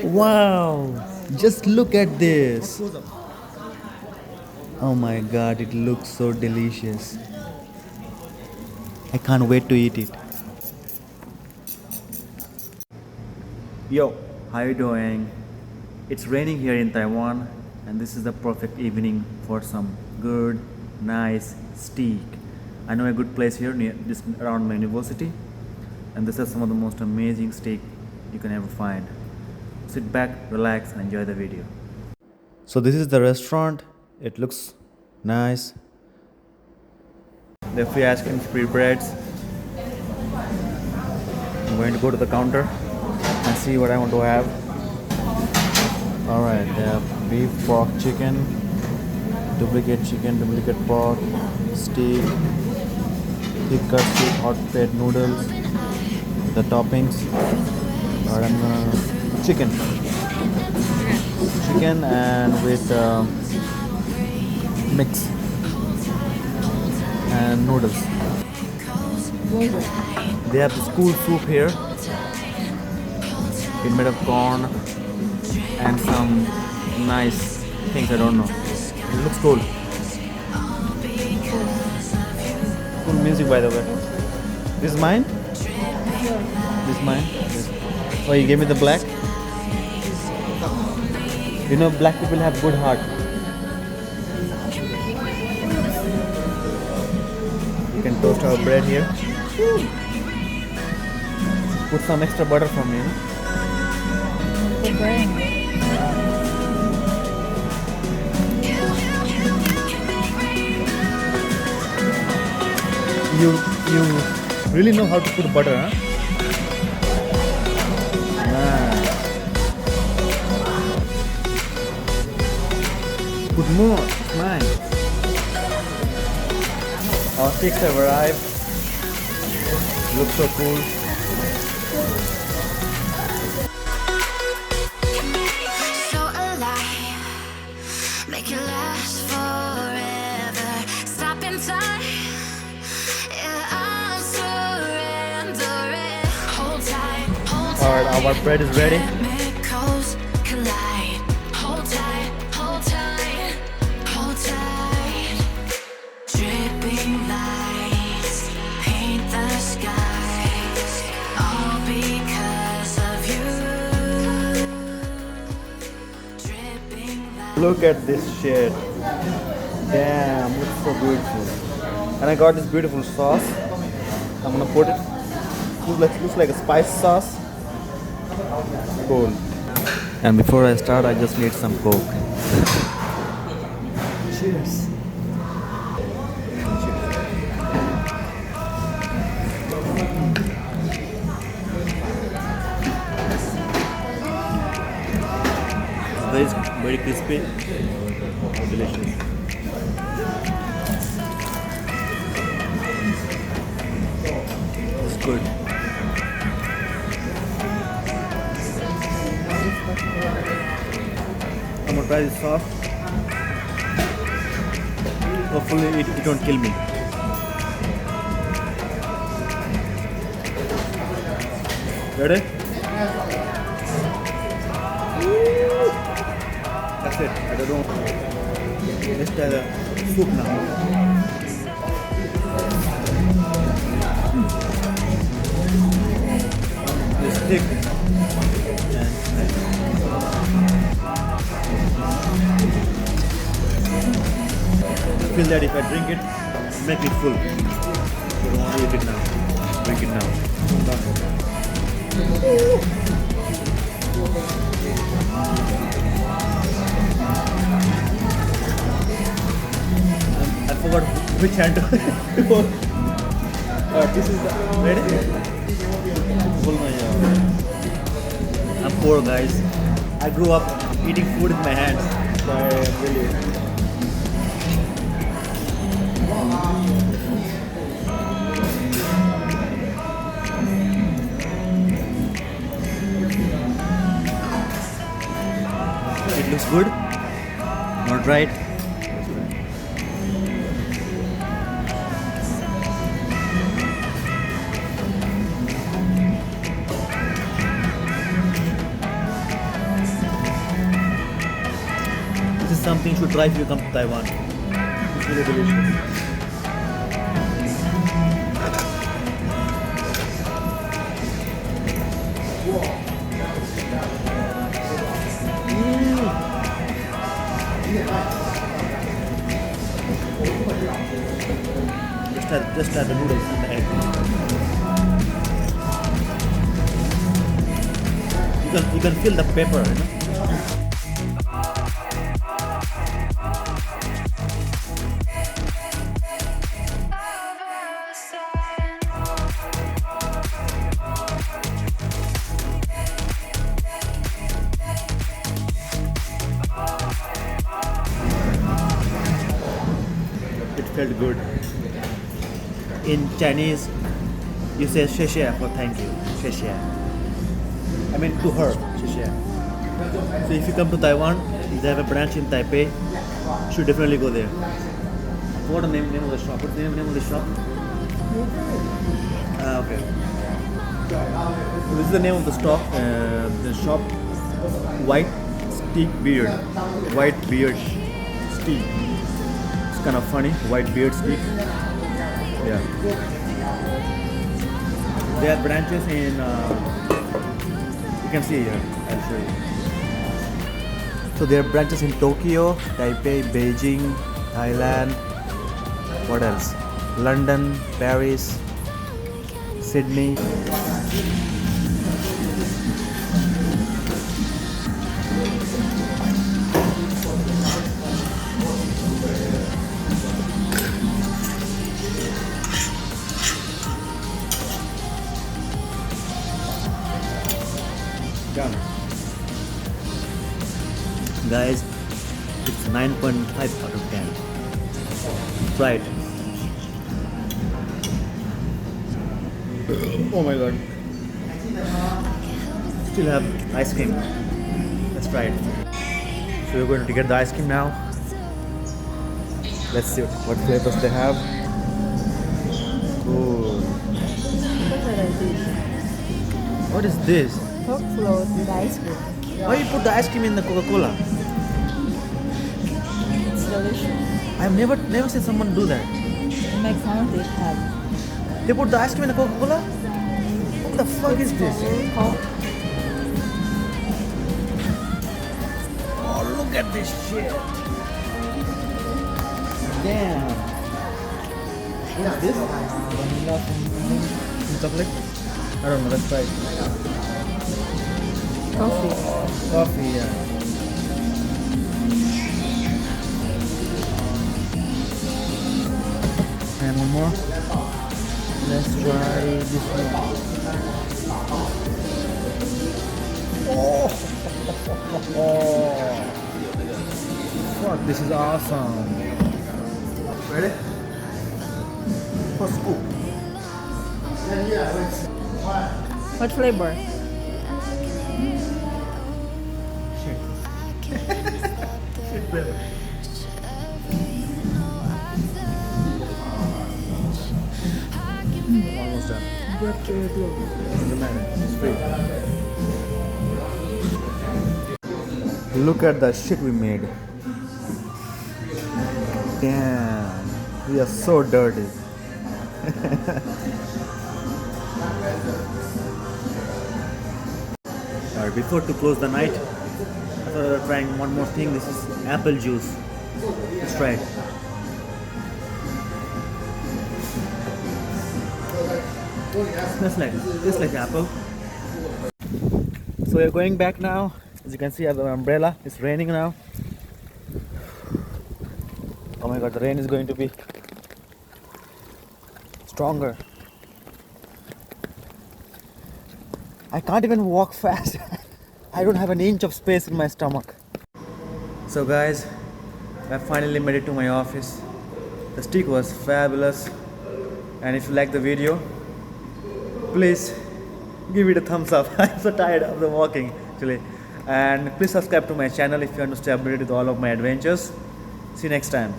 Wow! Just look at this. Oh my god, it looks so delicious. I can't wait to eat it. Yo, how you doing? It's raining here in Taiwan, and this is the perfect evening for some good, nice steak. I know a good place here near just around my university, and this is some of the most amazing steak you can ever find. Sit back, relax, and enjoy the video. So this is the restaurant. It looks nice. There are free ice creams, free breads. I'm going to go to the counter and see what I want to have. Alright, they have beef, pork, chicken, duplicate pork, steak, thick cut steak, hot plate noodles, the toppings. Alright, I'm gonna chicken and with mix and noodles. They have the school soup here. It's made of corn and some nice things, I don't know. It looks cool. Cool music, by the way. This is mine? This is mine? Yes. Oh, you gave me the black? You know, black people have good heart. You can toast our bread here. Put some extra butter for me. The brain. You really know how to put butter, huh? Nice. Put more. It's mine. Our steaks have arrived. Looks so cool. So alive, make it last forever. Stop in time. Yeah, I'm surrendering. Hold tight, hold tight. Alright, our bread is ready. Chemicals collide. Hold tight, hold tight, hold tight. Dripping lights paint the skies, all because of you. Dripping lights. Look at this shit. Damn, looks so beautiful. And I got this beautiful sauce. I'm gonna put it. Looks like a spice sauce. Cool. And before I start, I just need some Coke. Cheers. It's very crispy. Delicious. It's good. I'm gonna try this sauce. Hopefully it won't kill me. Ready? That's it. I don't know. Let's try the soup now. It's thick and I feel that if I drink it, it'll make me full. I don't want to eat it now. Drink it now. I forgot which hand to this is the ready? I'm poor, guys. I grew up eating food with my hands. So I really it looks good. Not right. something you should try if you come to Taiwan. It's really delicious. Just add the noodles and the egg. You can feel the pepper, you know? It felt good. In Chinese, you say 谢谢 for thank you. 谢谢. I mean to her. 谢谢. So if you come to Taiwan, they have a branch in Taipei. You should definitely go there. What the name of the shop? What's the name of the shop? Okay. So this is the name of the shop. White Steak Beard. White Beard Steak. It's kind of funny. White Beard Steak. Yeah. They have branches in, you can see here, I'll show you. So there are branches in Tokyo, Taipei, Beijing, Thailand, what else? London, Paris, Sydney. Done. Guys, it's 9.5 out of 10. Try it. Oh my god. Still have ice cream. Let's try it. So we're going to get the ice cream now. Let's see what flavors they have. Ooh. What is this? Coke float with ice cream. Why you put the ice cream in the Coca-Cola? It's delicious. I've never seen someone do that. In my country, it had They put the ice cream in the Coca-Cola? What the fuck is this? Coke. Oh, look at this shit. Damn. What is this? Vanilla from Chocolate? I don't know, let's try it. coffee. Coffee, yeah. And one more. Let's try this one. Oh! Fuck, this is awesome. Ready? First scoop. What flavor? Almost done. What Look at the shit we made. Damn, we are so dirty. Alright, before to close the night, after trying one more thing, this is apple juice. Let's try it. Tastes like apple. So we're going back now. As you can see, I have the umbrella. It's raining now. Oh my god, the rain is going to be stronger. I can't even walk fast. I don't have an inch of space in my stomach. So guys, I finally made it to my office. The steak was fabulous. And if you like the video, please give it a thumbs up. I'm so tired of the walking actually. And please subscribe to my channel if you want to stay updated with all of my adventures. See you next time.